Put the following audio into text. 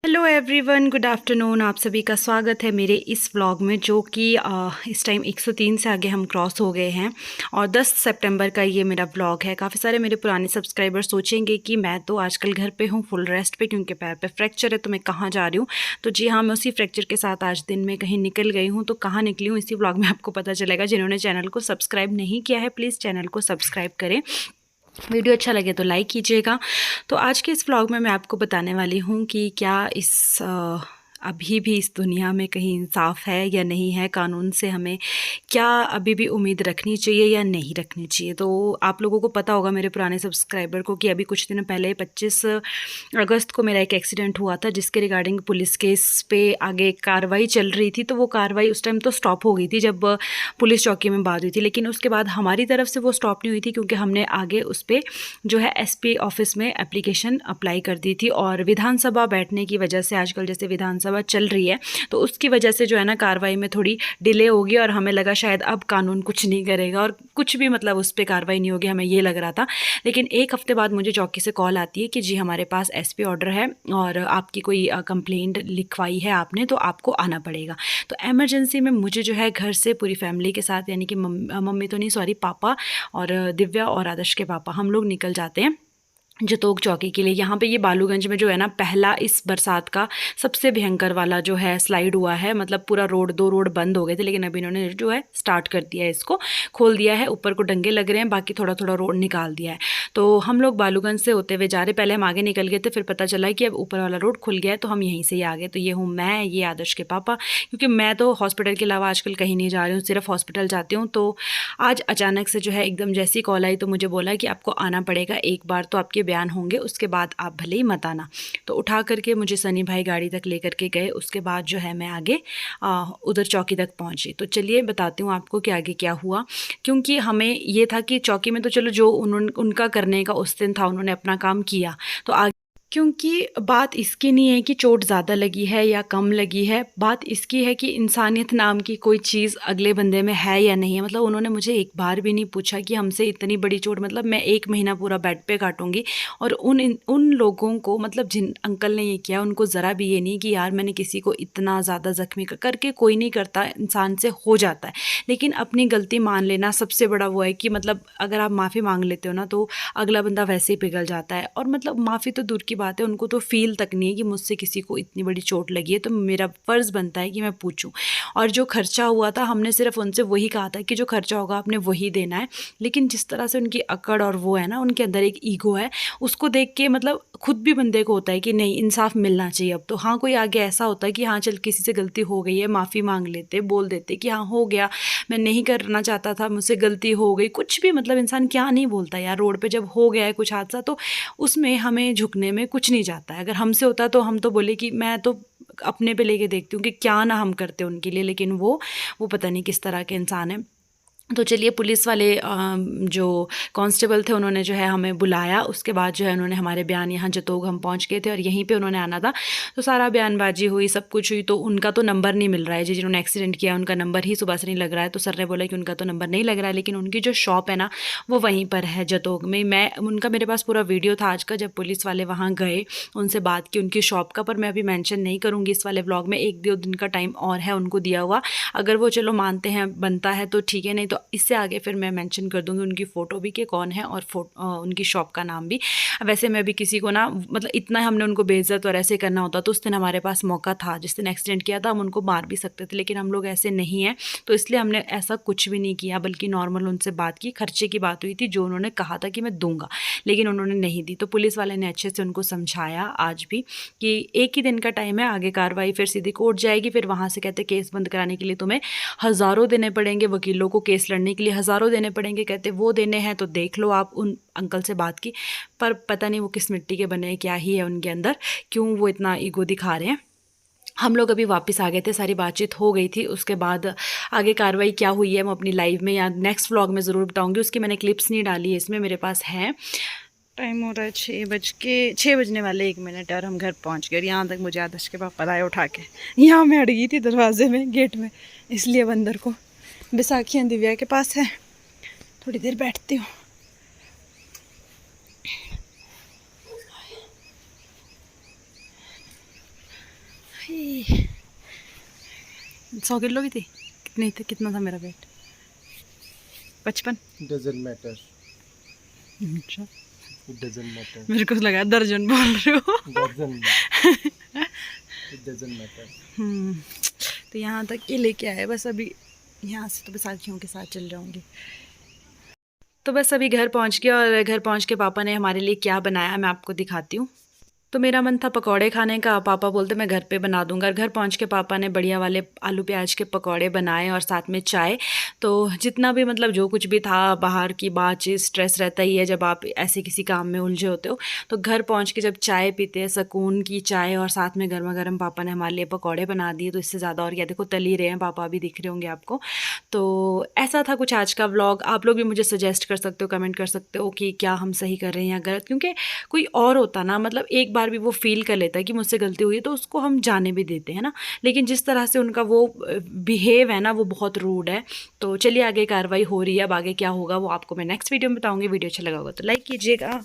Hello everyone, good afternoon. आप सभी का स्वागत है मेरे इस व्लॉग में, जो कि इस टाइम 103 से आगे हम क्रॉस हो गए हैं और 10 सितंबर का ये मेरा व्लॉग है। काफ़ी सारे मेरे पुराने सब्सक्राइबर सोचेंगे कि मैं तो आजकल घर पे हूँ, फुल रेस्ट पे, क्योंकि पैर पे फ्रैक्चर है, तो मैं कहाँ जा रही हूँ। तो जी हाँ, मैं उसी फ्रैक्चर के साथ आज दिन में कहीं निकल गई हूँ। तो कहाँ निकली हूँ इसी व्लॉग में आपको पता चलेगा। जिन्होंने चैनल को सब्सक्राइब नहीं किया है, प्लीज़ चैनल को सब्सक्राइब करें। वीडियो अच्छा लगे तो लाइक कीजिएगा। तो आज के इस व्लॉग में मैं आपको बताने वाली हूँ कि क्या अभी भी इस दुनिया में कहीं इंसाफ है या नहीं है, कानून से हमें क्या अभी भी उम्मीद रखनी चाहिए या नहीं रखनी चाहिए। तो आप लोगों को पता होगा, मेरे पुराने सब्सक्राइबर को, कि अभी कुछ दिन पहले 25 अगस्त को मेरा एक एक्सीडेंट हुआ था, जिसके रिगार्डिंग पुलिस केस पे आगे कार्रवाई चल रही थी। तो वो कार्रवाई उस टाइम तो स्टॉप हो गई थी जब पुलिस चौकी में बात हुई थी, लेकिन उसके बाद हमारी तरफ से वो स्टॉप नहीं हुई थी, क्योंकि हमने आगे उस पर जो है एसपी ऑफिस में एप्लीकेशन अप्लाई कर दी थी। और विधानसभा बैठने की वजह से, आजकल जैसे विधानसभा चल रही है, तो उसकी वजह से जो है ना कार्रवाई में थोड़ी डिले होगी, और हमें लगा शायद अब कानून कुछ नहीं करेगा और कुछ भी मतलब उस पर कार्रवाई नहीं होगी, हमें ये लग रहा था। लेकिन एक हफ्ते बाद मुझे चौकी से कॉल आती है कि जी हमारे पास एसपी ऑर्डर है और आपकी कोई कंप्लेंट लिखवाई है आपने, तो आपको आना पड़ेगा। तो एमरजेंसी में मुझे जो है घर से पूरी फैमिली के साथ, यानी कि मम्मी तो नहीं, सॉरी, पापा और दिव्या और आदर्श के पापा, हम लोग निकल जाते हैं जतोग चौकी के लिए। यहाँ पे ये बालूगंज में जो है ना, पहला इस बरसात का सबसे भयंकर वाला जो है स्लाइड हुआ है। मतलब पूरा रोड, 2 रोड बंद हो गए थे, लेकिन अभी इन्होंने जो है स्टार्ट कर दिया है, इसको खोल दिया है। ऊपर को डंगे लग रहे हैं, बाकी थोड़ा थोड़ा रोड निकाल दिया है। तो हम लोग बालूगंज से होते हुए जा रहे, पहले हम आगे निकल गए थे, फिर पता चला कि अब ऊपर वाला रोड खुल गया है, तो हम यहीं से ही आ गए। तो ये हूँ मैं, ये आदर्श के पापा। क्योंकि मैं तो हॉस्पिटल के अलावा आजकल कहीं नहीं जा रही हूँ, सिर्फ हॉस्पिटल जाती हूँ। तो आज अचानक से जो है एकदम जैसी कॉल आई, तो मुझे बोला कि आपको आना पड़ेगा, एक बार तो आपके बयान होंगे, उसके बाद आप भले ही मत आना। तो उठा करके मुझे सनी भाई गाड़ी तक लेकर के गए। उसके बाद जो है मैं आगे उधर चौकी तक पहुंची। तो चलिए बताती हूँ आपको कि आगे क्या हुआ। क्योंकि हमें ये था कि चौकी में तो चलो जो उनका करने का उस दिन था, उन्होंने अपना काम किया। तो आगे, क्योंकि बात इसकी नहीं है कि चोट ज़्यादा लगी है या कम लगी है, बात इसकी है कि इंसानियत नाम की कोई चीज़ अगले बंदे में है या नहीं है। मतलब उन्होंने मुझे एक बार भी नहीं पूछा कि हमसे इतनी बड़ी चोट, मतलब मैं 1 महीना पूरा बेड पे काटूंगी। और उन लोगों को, मतलब जिन अंकल ने ये किया, उनको ज़रा भी ये नहीं कि यार मैंने किसी को इतना ज़्यादा ज़ख्मी करके, कोई नहीं करता, इंसान से हो जाता है। लेकिन अपनी गलती मान लेना सबसे बड़ा वो है कि मतलब अगर आप माफ़ी मांग लेते हो ना, तो अगला बंदा वैसे ही पिघल जाता है। और मतलब माफ़ी तो दूर की बात है, उनको तो फील तक नहीं है कि मुझसे किसी को इतनी बड़ी चोट लगी है। तो मेरा फ़र्ज़ बनता है कि मैं पूछूं। और जो खर्चा हुआ था, हमने सिर्फ उनसे वही कहा था कि जो खर्चा होगा आपने वही देना है। लेकिन जिस तरह से उनकी अकड़ और वो है ना, उनके अंदर एक ईगो है, उसको देख के मतलब खुद भी बंदे को होता है कि नहीं, इंसाफ मिलना चाहिए अब तो। हाँ, कोई आगे ऐसा होता है कि हाँ चल किसी से गलती हो गई है, माफ़ी मांग लेते, बोल देते कि हाँ हो गया, मैं नहीं करना चाहता था, मुझसे गलती हो गई, कुछ भी। मतलब इंसान क्या नहीं बोलता यार, रोड पे जब हो गया है कुछ हादसा, तो उसमें हमें झुकने में कुछ नहीं जाता है। अगर हमसे होता तो हम तो बोले कि मैं तो अपने पे लेके देखती हूँ कि क्या ना हम करते उनके लिए। लेकिन वो पता नहीं किस तरह के इंसान है। तो चलिए, पुलिस वाले जो कांस्टेबल थे, उन्होंने जो है हमें बुलाया। उसके बाद जो है उन्होंने हमारे बयान, यहाँ जतोग हम पहुंच गए थे और यहीं पे उन्होंने आना था। तो सारा बयानबाजी हुई, सब कुछ हुई। तो उनका तो नंबर नहीं मिल रहा है, जिन्होंने एक्सीडेंट किया उनका नंबर ही सुबह से नहीं लग रहा है। तो सर ने बोला कि उनका तो नंबर नहीं लग रहा है, लेकिन उनकी जो शॉप है ना, वो वहीं पर है जतोग में। मेरे पास पूरा वीडियो था आज का, जब पुलिस वाले वहाँ गए, उनसे बात की उनकी शॉप का। पर मैं अभी मेंशन नहीं करूँगी इस वाले व्लॉग में, 1-2 दिन का टाइम और है उनको दिया हुआ। अगर वो चलो मानते हैं, बनता है तो ठीक है, नहीं तो इससे आगे फिर मैं मेंशन कर दूंगी उनकी फ़ोटो भी कि कौन है, और उनकी शॉप का नाम भी। वैसे मैं भी किसी को ना, मतलब इतना हमने उनको बेइज्जत और ऐसे करना होता तो उस दिन हमारे पास मौका था, जिस दिन एक्सीडेंट किया था हम उनको मार भी सकते थे, लेकिन हम लोग ऐसे नहीं हैं। तो इसलिए हमने ऐसा कुछ भी नहीं किया, बल्कि नॉर्मल उनसे बात की। खर्चे की बात हुई थी, जो उन्होंने कहा था कि मैं दूंगा, लेकिन उन्होंने नहीं दी। तो पुलिस वाले ने अच्छे से उनको समझाया आज भी कि एक ही दिन का टाइम है, आगे कार्रवाई फिर सीधी कोर्ट जाएगी। फिर वहाँ से कहते केस बंद कराने के लिए तुम्हें हज़ारों देने पड़ेंगे, वकीलों को केस लड़ने के लिए हज़ारों देने पड़ेंगे। कहते वो देने हैं तो देख लो। आप उन अंकल से बात की, पर पता नहीं वो किस मिट्टी के बने हैं, क्या ही है उनके अंदर, क्यों वो इतना ईगो दिखा रहे हैं। हम लोग अभी वापस आ गए थे, सारी बातचीत हो गई थी। उसके बाद आगे कार्रवाई क्या हुई है मैं अपनी लाइव में या नेक्स्ट व्लॉग में ज़रूर बताऊंगी। उसकी मैंने क्लिप्स नहीं डाली है इसमें, मेरे पास है। टाइम हो रहा है 6 बजने वाले 1 मिनट, और हम घर पहुंच गए। और यहाँ तक मुझे आदर्श के पापा लाए उठा के। यहाँ मैं अड़ गई थी दरवाजे में, गेट में, इसलिए बंदर को। बैसाखियाँ दिव्या के पास है, थोड़ी देर बैठती हूँ। 100 किलो की थी? कितनी थी, कितना था मेरा वेट? 55? Doesn't matter. अच्छा, It doesn't matter. मेरे को लगा दर्जन बोल रहे हो। It doesn't matter. तो यहाँ तक ये लेके आए, बस अभी यहाँ से तो बैसाखियों के साथ चल जाऊँगी। तो बस अभी घर पहुँच गया, और घर पहुँच के पापा ने हमारे लिए क्या बनाया मैं आपको दिखाती हूँ। तो मेरा मन था पकौड़े खाने का, पापा बोलते मैं घर पे बना दूंगा। और घर पहुंच के पापा ने बढ़िया वाले आलू प्याज के पकौड़े बनाए और साथ में चाय। तो जितना भी मतलब जो कुछ भी था, बाहर की बातचीत, स्ट्रेस रहता ही है जब आप ऐसे किसी काम में उलझे होते हो। तो घर पहुंच के जब चाय पीते हैं, सुकून की चाय, और साथ में गर्मा गर्म पापा ने हमारे लिए पकौड़े बना दिए, तो इससे ज़्यादा और क्या। देखो तल ही रहे हैं पापा, भी दिख रहे होंगे आपको। तो ऐसा था कुछ आज का व्लॉग। आप लोग भी मुझे सजेस्ट कर सकते हो, कमेंट कर सकते हो कि क्या हम सही कर रहे हैं या गलत। क्योंकि कोई और होता ना, मतलब एक बार भी वो फील कर लेता है कि मुझसे गलती हुई है, तो उसको हम जाने भी देते हैं ना। लेकिन जिस तरह से उनका वो बिहेव है ना, वो बहुत रूड है। तो चलिए आगे कार्रवाई हो रही है, अब आगे क्या होगा वो आपको मैं नेक्स्ट वीडियो में बताऊंगी। वीडियो अच्छा लगा होगा तो लाइक कीजिएगा।